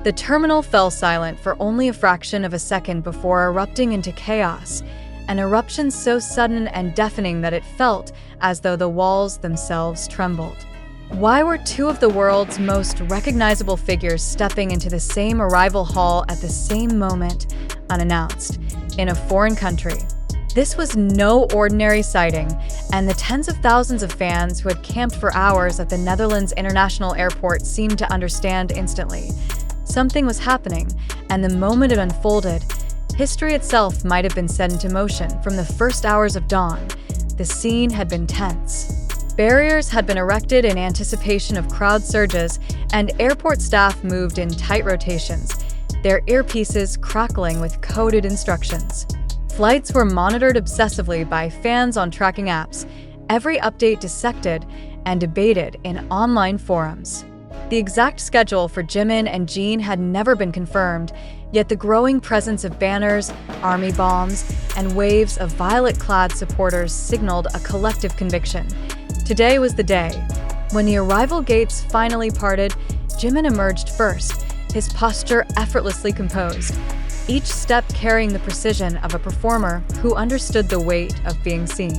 The terminal fell silent for only a fraction of a second before erupting into chaos, an eruption so sudden and deafening that it felt as though the walls themselves trembled. Why were two of the world's most recognizable figures stepping into the same arrival hall at the same moment, unannounced, in a foreign country? This was no ordinary sighting, and the tens of thousands of fans who had camped for hours at the Netherlands International Airport seemed to understand instantly. Something was happening, and the moment it unfolded, history itself might have been set into motion from the first hours of dawn. The scene had been tense. Barriers had been erected in anticipation of crowd surges, and airport staff moved in tight rotations, their earpieces crackling with coded instructions. Flights were monitored obsessively by fans on tracking apps, every update dissected and debated in online forums. The exact schedule for Jimin and Jin had never been confirmed, yet the growing presence of banners, army bombs, and waves of violet-clad supporters signaled a collective conviction. Today was the day. When the arrival gates finally parted, Jimin emerged first, his posture effortlessly composed, each step carrying the precision of a performer who understood the weight of being seen.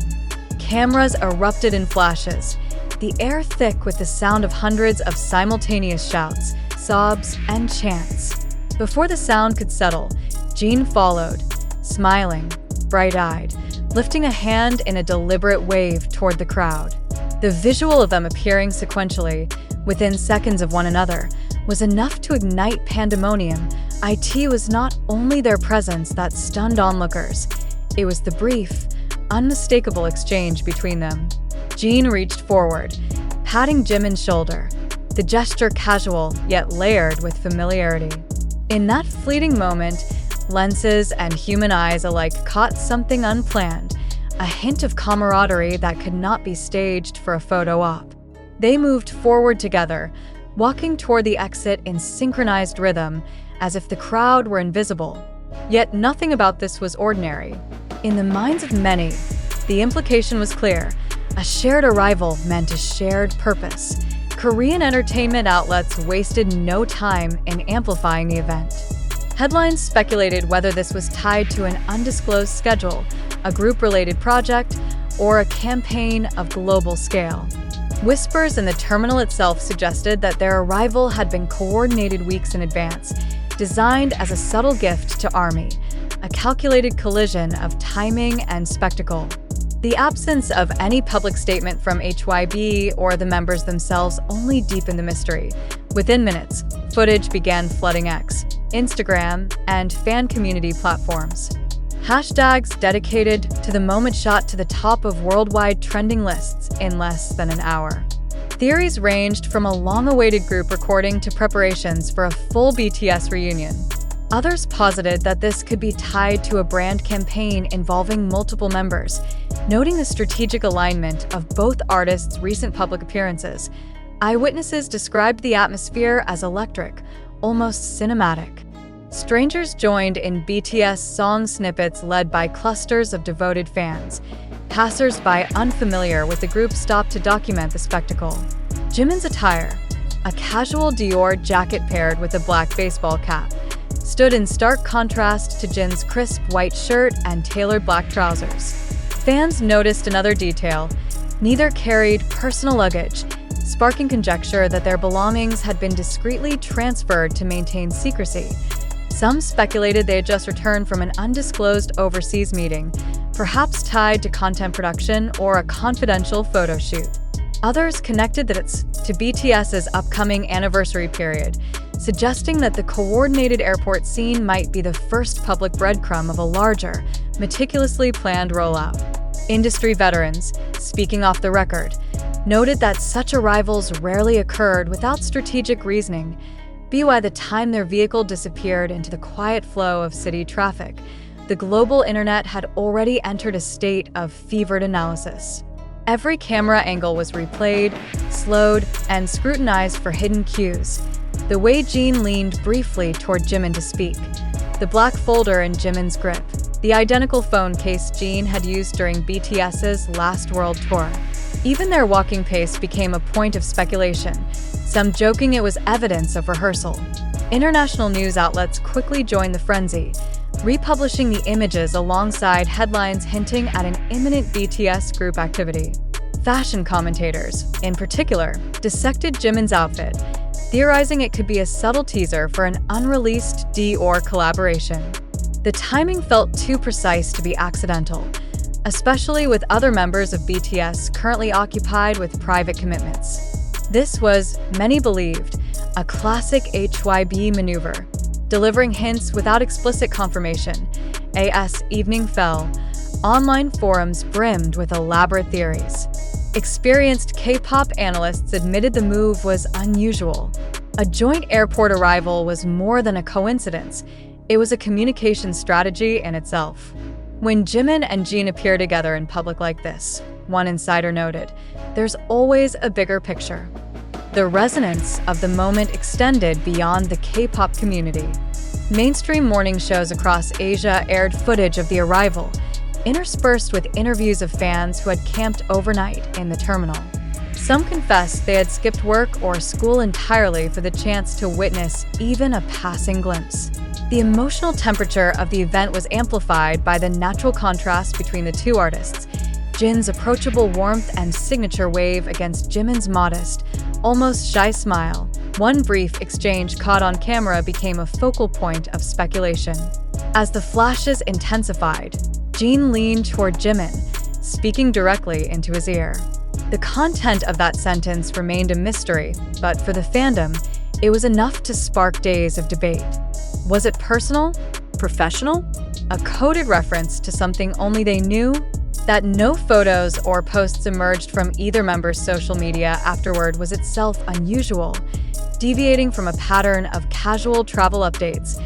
Cameras erupted in flashes, the air thick with the sound of hundreds of simultaneous shouts, sobs, and chants. Before the sound could settle, Jin followed, smiling, bright-eyed, lifting a hand in a deliberate wave toward the crowd. The visual of them appearing sequentially, within seconds of one another, was enough to ignite pandemonium. It was not only their presence that stunned onlookers, it was the brief, unmistakable exchange between them. Jin reached forward, patting Jimin's shoulder, the gesture casual yet layered with familiarity. In that fleeting moment, lenses and human eyes alike caught something unplanned, a hint of camaraderie that could not be staged for a photo op. They moved forward together, walking toward the exit in synchronized rhythm, as if the crowd were invisible. Yet nothing about this was ordinary. In the minds of many, the implication was clear. A shared arrival meant a shared purpose. Korean entertainment outlets wasted no time in amplifying the event. Headlines speculated whether this was tied to an undisclosed schedule, a group-related project, or a campaign of global scale. Whispers in the terminal itself suggested that their arrival had been coordinated weeks in advance, designed as a subtle gift to ARMY, a calculated collision of timing and spectacle. The absence of any public statement from HYB or the members themselves only deepened the mystery. Within minutes, footage began flooding X, Instagram, and fan community platforms. Hashtags dedicated to the moment shot to the top of worldwide trending lists in less than an hour. Theories ranged from a long-awaited group recording to preparations for a full BTS reunion. Others posited that this could be tied to a brand campaign involving multiple members, noting the strategic alignment of both artists' recent public appearances. Eyewitnesses described the atmosphere as electric, almost cinematic. Strangers joined in BTS song snippets led by clusters of devoted fans. Passers-by unfamiliar with the group stopped to document the spectacle. Jimin's attire, a casual Dior jacket paired with a black baseball cap, stood in stark contrast to Jin's crisp white shirt and tailored black trousers. Fans noticed another detail. Neither carried personal luggage, sparking conjecture that their belongings had been discreetly transferred to maintain secrecy. Some speculated they had just returned from an undisclosed overseas meeting, perhaps tied to content production or a confidential photo shoot. Others connected that it's to BTS's upcoming anniversary period, suggesting that the coordinated airport scene might be the first public breadcrumb of a larger, meticulously planned rollout. Industry veterans, speaking off the record, noted that such arrivals rarely occurred without strategic reasoning. By the time their vehicle disappeared into the quiet flow of city traffic, the global internet had already entered a state of fevered analysis. Every camera angle was replayed, slowed, and scrutinized for hidden cues. The way Jin leaned briefly toward Jimin to speak, the black folder in Jimin's grip, the identical phone case Jin had used during BTS's last world tour. Even their walking pace became a point of speculation, some joking it was evidence of rehearsal. International news outlets quickly joined the frenzy, republishing the images alongside headlines hinting at an imminent BTS group activity. Fashion commentators, in particular, dissected Jimin's outfit, theorizing it could be a subtle teaser for an unreleased Dior collaboration. The timing felt too precise to be accidental, especially with other members of BTS currently occupied with private commitments. This was, many believed, a classic hybe maneuver, delivering hints without explicit confirmation. As evening fell, online forums brimmed with elaborate theories. Experienced K-pop analysts admitted the move was unusual. A joint airport arrival was more than a coincidence. It was a communication strategy in itself. When Jimin and Jin appear together in public like this, one insider noted, there's always a bigger picture. The resonance of the moment extended beyond the K-pop community. Mainstream morning shows across Asia aired footage of the arrival, interspersed with interviews of fans who had camped overnight in the terminal. Some confessed they had skipped work or school entirely for the chance to witness even a passing glimpse. The emotional temperature of the event was amplified by the natural contrast between the two artists, Jin's approachable warmth and signature wave against Jimin's modest, almost shy smile. One brief exchange caught on camera became a focal point of speculation. As the flashes intensified, Jin leaned toward Jimin, speaking directly into his ear. The content of that sentence remained a mystery, but for the fandom, it was enough to spark days of debate. Was it personal? Professional? A coded reference to something only they knew? That no photos or posts emerged from either member's social media afterward was itself unusual, deviating from a pattern of casual travel updates.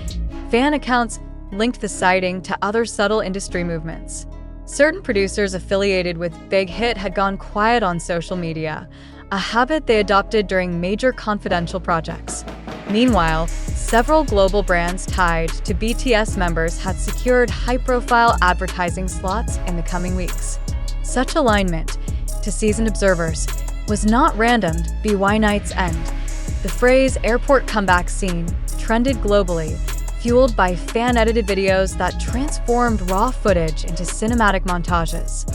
Fan accounts linked the sighting to other subtle industry movements. Certain producers affiliated with Big Hit had gone quiet on social media, a habit they adopted during major confidential projects. Meanwhile, several global brands tied to BTS members had secured high-profile advertising slots in the coming weeks. Such alignment, to seasoned observers, was not random. BY Night's End. The phrase "airport comeback scene" trended globally, fueled by fan-edited videos that transformed raw footage into cinematic montages.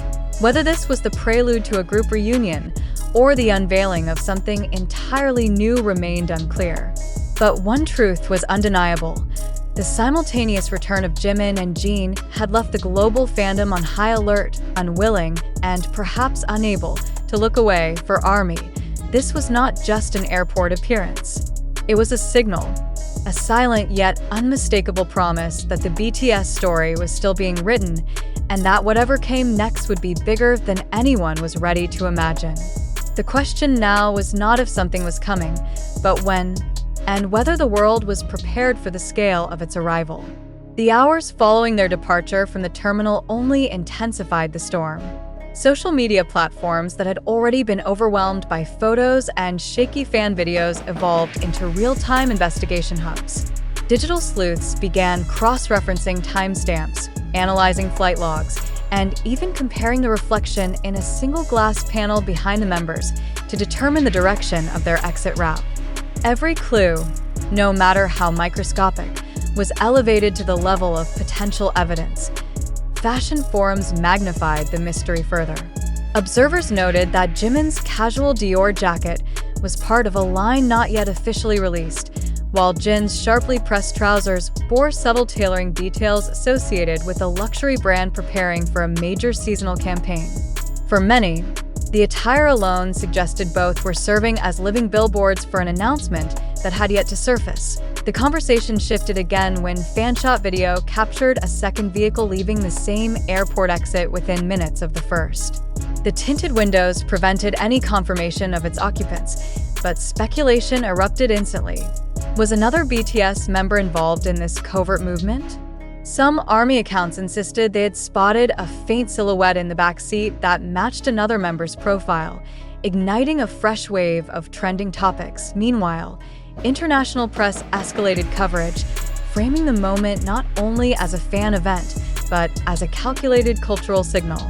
Whether this was the prelude to a group reunion or the unveiling of something entirely new remained unclear. But one truth was undeniable. The simultaneous return of Jimin and Jin had left the global fandom on high alert, unwilling, and perhaps unable to look away for ARMY. This was not just an airport appearance. It was a signal, a silent yet unmistakable promise that the BTS story was still being written, and that whatever came next would be bigger than anyone was ready to imagine. The question now was not if something was coming, but when, and whether the world was prepared for the scale of its arrival. The hours following their departure from the terminal only intensified the storm. Social media platforms that had already been overwhelmed by photos and shaky fan videos evolved into real-time investigation hubs. Digital sleuths began cross-referencing timestamps, analyzing flight logs, and even comparing the reflection in a single glass panel behind the members to determine the direction of their exit route. Every clue, no matter how microscopic, was elevated to the level of potential evidence. Fashion forums magnified the mystery further. Observers noted that Jimin's casual Dior jacket was part of a line not yet officially released, while Jin's sharply pressed trousers bore subtle tailoring details associated with a luxury brand preparing for a major seasonal campaign. For many, the attire alone suggested both were serving as living billboards for an announcement that had yet to surface. The conversation shifted again when fan-shot video captured a second vehicle leaving the same airport exit within minutes of the first. The tinted windows prevented any confirmation of its occupants, but speculation erupted instantly. Was another BTS member involved in this covert movement? Some ARMY accounts insisted they had spotted a faint silhouette in the back seat that matched another member's profile, igniting a fresh wave of trending topics. Meanwhile, international press escalated coverage, framing the moment not only as a fan event, but as a calculated cultural signal.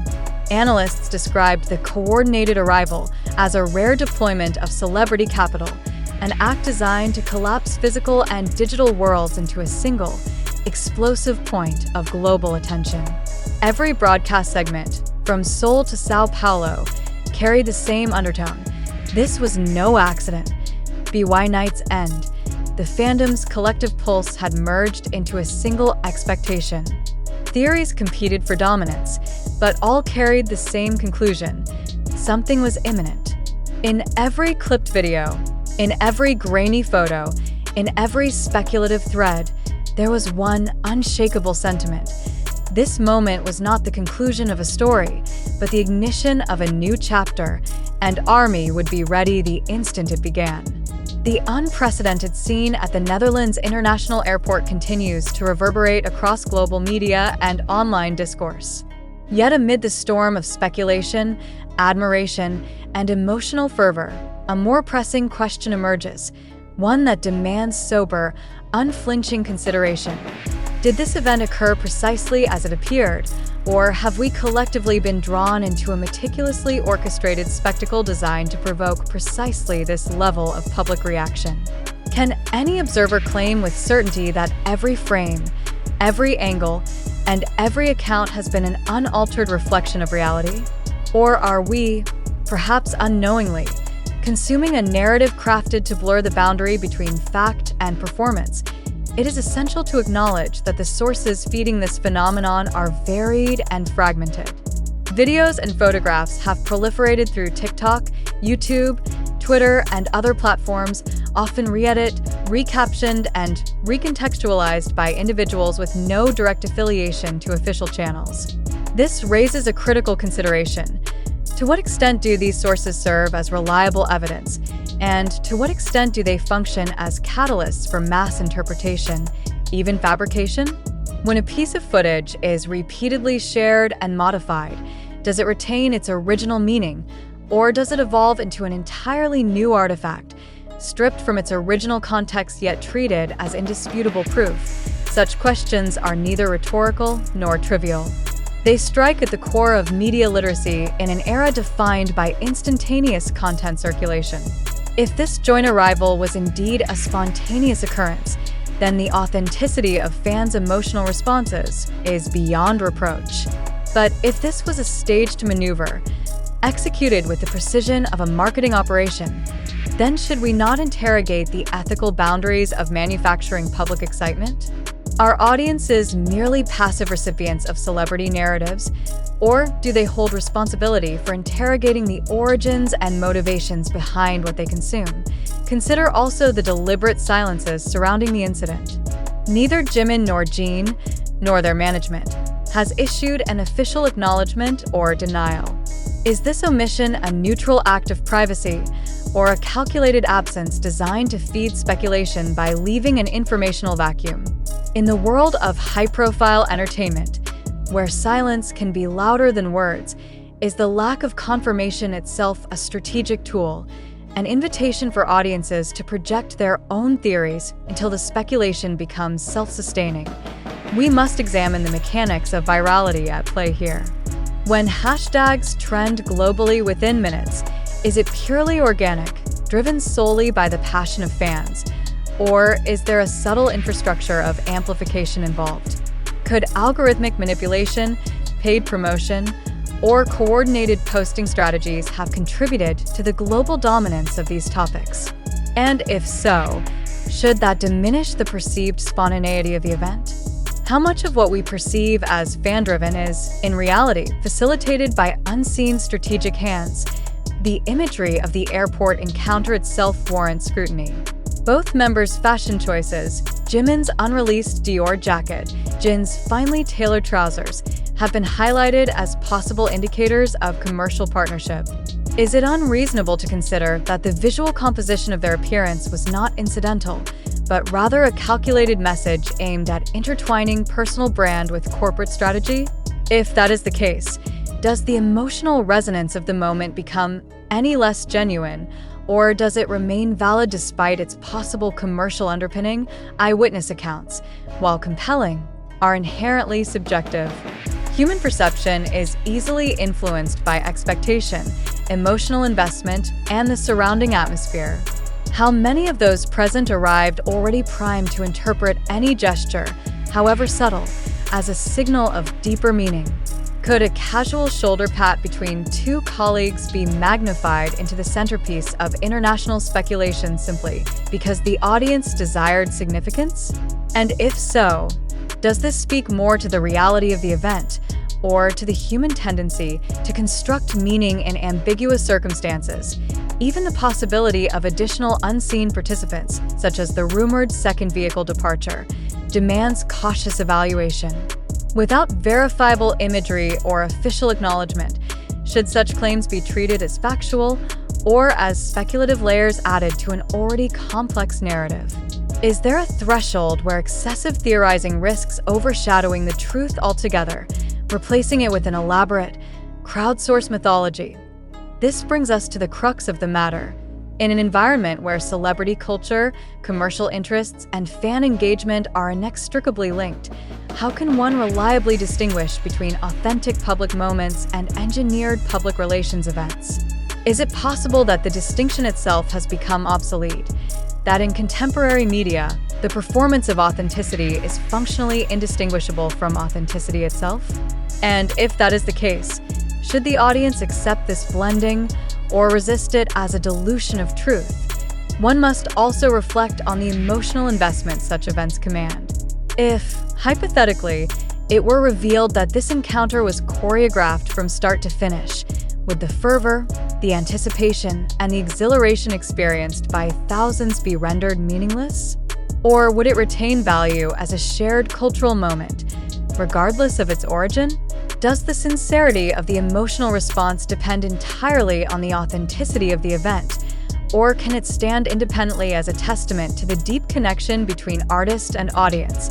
Analysts described the coordinated arrival as a rare deployment of celebrity capital, an act designed to collapse physical and digital worlds into a single, explosive point of global attention. Every broadcast segment, from Seoul to Sao Paulo, carried the same undertone. This was no accident. BY Night's end. The fandom's collective pulse had merged into a single expectation. Theories competed for dominance, but all carried the same conclusion. Something was imminent. In every clipped video, in every grainy photo, in every speculative thread, there was one unshakable sentiment. This moment was not the conclusion of a story, but the ignition of a new chapter, and ARMY would be ready the instant it began. The unprecedented scene at the Netherlands International Airport continues to reverberate across global media and online discourse. Yet amid the storm of speculation, admiration, and emotional fervor, a more pressing question emerges, one that demands sober, unflinching consideration. Did this event occur precisely as it appeared, or have we collectively been drawn into a meticulously orchestrated spectacle designed to provoke precisely this level of public reaction? Can any observer claim with certainty that every frame, every angle, and every account has been an unaltered reflection of reality? Or are we, perhaps unknowingly, consuming a narrative crafted to blur the boundary between fact and performance? It is essential to acknowledge that the sources feeding this phenomenon are varied and fragmented. Videos and photographs have proliferated through TikTok, YouTube, Twitter, and other platforms, often re-edited, recaptioned, and recontextualized by individuals with no direct affiliation to official channels. This raises a critical consideration. To what extent do these sources serve as reliable evidence? And to what extent do they function as catalysts for mass interpretation, even fabrication? When a piece of footage is repeatedly shared and modified, does it retain its original meaning, or does it evolve into an entirely new artifact, stripped from its original context yet treated as indisputable proof? Such questions are neither rhetorical nor trivial. They strike at the core of media literacy in an era defined by instantaneous content circulation. If this joint arrival was indeed a spontaneous occurrence, then the authenticity of fans' emotional responses is beyond reproach. But if this was a staged maneuver, executed with the precision of a marketing operation, then should we not interrogate the ethical boundaries of manufacturing public excitement? Are audiences merely passive recipients of celebrity narratives, or do they hold responsibility for interrogating the origins and motivations behind what they consume? Consider also the deliberate silences surrounding the incident. Neither Jimin nor Jin, nor their management, has issued an official acknowledgement or denial. Is this omission a neutral act of privacy, or a calculated absence designed to feed speculation by leaving an informational vacuum? In the world of high-profile entertainment, where silence can be louder than words, is the lack of confirmation itself a strategic tool, an invitation for audiences to project their own theories until the speculation becomes self-sustaining? We must examine the mechanics of virality at play here. When hashtags trend globally within minutes, is it purely organic, driven solely by the passion of fans? Or is there a subtle infrastructure of amplification involved? Could algorithmic manipulation, paid promotion, or coordinated posting strategies have contributed to the global dominance of these topics? And if so, should that diminish the perceived spontaneity of the event? How much of what we perceive as fan-driven is, in reality, facilitated by unseen strategic hands? The imagery of the airport encounter itself warrants scrutiny. Both members' fashion choices, Jimin's unreleased Dior jacket, Jin's finely tailored trousers, have been highlighted as possible indicators of commercial partnership. Is it unreasonable to consider that the visual composition of their appearance was not incidental, but rather a calculated message aimed at intertwining personal brand with corporate strategy? If that is the case, does the emotional resonance of the moment become any less genuine, or does it remain valid despite its possible commercial underpinning? Eyewitness accounts, while compelling, are inherently subjective. Human perception is easily influenced by expectation, emotional investment, and the surrounding atmosphere. How many of those present arrived already primed to interpret any gesture, however subtle, as a signal of deeper meaning? Could a casual shoulder pat between two colleagues be magnified into the centerpiece of international speculation simply because the audience desired significance? And if so, does this speak more to the reality of the event or to the human tendency to construct meaning in ambiguous circumstances? Even the possibility of additional unseen participants, such as the rumored second vehicle departure, demands cautious evaluation. Without verifiable imagery or official acknowledgement, should such claims be treated as factual or as speculative layers added to an already complex narrative? Is there a threshold where excessive theorizing risks overshadowing the truth altogether, replacing it with an elaborate, crowdsourced mythology? This brings us to the crux of the matter. In an environment where celebrity culture, commercial interests, and fan engagement are inextricably linked, how can one reliably distinguish between authentic public moments and engineered public relations events? Is it possible that the distinction itself has become obsolete? That in contemporary media, the performance of authenticity is functionally indistinguishable from authenticity itself? And if that is the case, should the audience accept this blending or resist it as a dilution of truth? One must also reflect on the emotional investment such events command. If, hypothetically, it were revealed that this encounter was choreographed from start to finish, would the fervor, the anticipation, and the exhilaration experienced by thousands be rendered meaningless? Or would it retain value as a shared cultural moment, regardless of its origin? Does the sincerity of the emotional response depend entirely on the authenticity of the event, or can it stand independently as a testament to the deep connection between artist and audience?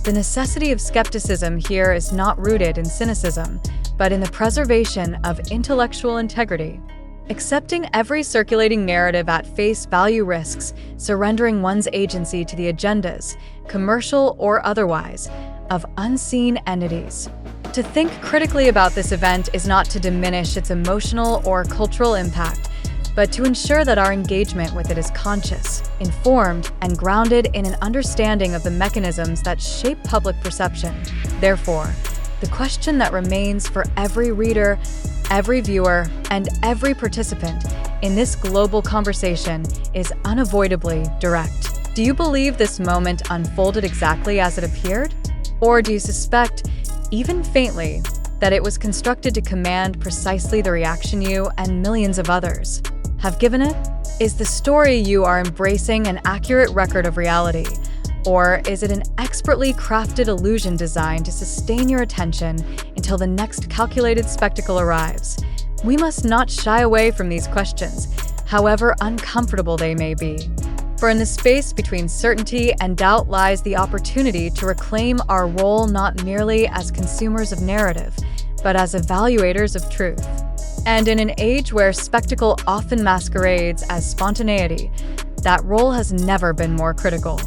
The necessity of skepticism here is not rooted in cynicism, but in the preservation of intellectual integrity. Accepting every circulating narrative at face value risks surrendering one's agency to the agendas, commercial or otherwise, of unseen entities. To think critically about this event is not to diminish its emotional or cultural impact, but to ensure that our engagement with it is conscious, informed, and grounded in an understanding of the mechanisms that shape public perception. Therefore, the question that remains for every reader, every viewer, and every participant in this global conversation is unavoidably direct. Do you believe this moment unfolded exactly as it appeared? Or do you suspect, even faintly, that it was constructed to command precisely the reaction you and millions of others have given it? Is the story you are embracing an accurate record of reality, or is it an expertly crafted illusion designed to sustain your attention until the next calculated spectacle arrives? We must not shy away from these questions, however uncomfortable they may be. For in the space between certainty and doubt lies the opportunity to reclaim our role not merely as consumers of narrative, but as evaluators of truth. And in an age where spectacle often masquerades as spontaneity, that role has never been more critical.